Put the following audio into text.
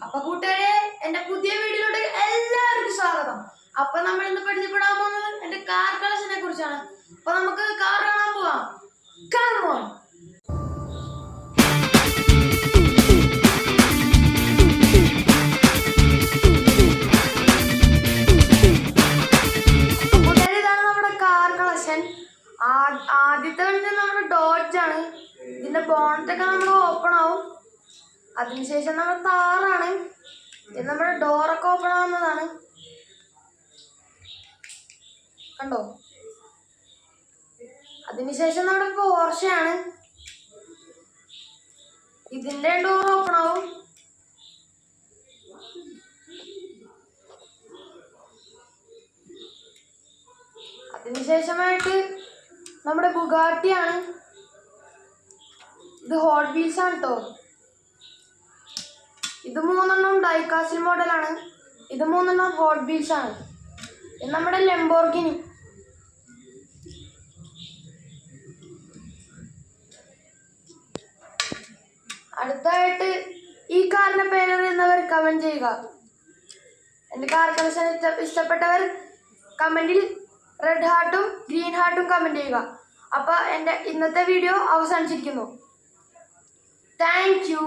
അപ്പൊ കൂട്ടുകാരെ, എന്റെ പുതിയ വീഡിയോയിലോട്ട് എല്ലാവർക്കും സ്വാഗതം. അപ്പൊ നമ്മൾ ഇന്ന് പരിചയപ്പെടാൻ പോകുന്നത് എന്റെ കാർ കളക്ഷനെ കുറിച്ചാണ്. അപ്പൊ നമുക്ക് കാർ കാണാൻ പോവാം. Come on. ഇതാണ് നമ്മുടെ കാർ കളക്ഷൻ. ആദ്യത്തെ വണ്ടി നമ്മുടെ ഡോഡ്ജ് ആണ്. ഇതിന്റെ ബോണറ്റൊക്കെ നമ്മൾ ഓപ്പൺ ആവും. അതിനുശേഷം നമ്മുടെ താറാണ്. ഇത് നമ്മുടെ ഡോറൊക്കെ ഓപ്പൺ ആവുന്നതാണ്. കണ്ടോ? അതിനുശേഷം നമ്മുടെ പോർഷയാണ്. ഇതിന്റെ ഡോർ ഓപ്പൺ ആവും. അതിനുശേഷമായിട്ട് നമ്മുടെ ബുഗാട്ടിയാണ്. ഇത് ഹോട്ട് വീൽസ് ആണ് കേട്ടോ. ഇത് 3 ഡൈകാസ്റ്റിൽ മോഡലാണ്. ഇത് 3 ഹോട്ട് വീൽസ് ആണ്. ഇത് നമ്മുടെ ലംബോർഗിനി. അടുത്തായിട്ട് ഈ കാറിന്റെ പേരറിയുന്നവർ കമന്റ് ചെയ്യുക. എൻ്റെ കാർ കളക്ഷൻ ഇഷ്ടപ്പെട്ടവർ കമന്റിൽ റെഡ് ഹാർട്ടും ഗ്രീൻ ഹാർട്ടും കമന്റ് ചെയ്യുക. അപ്പോൾ എൻ്റെ ഇന്നത്തെ വീഡിയോ അവസാനിച്ചിരിക്കുന്നു. Thank you.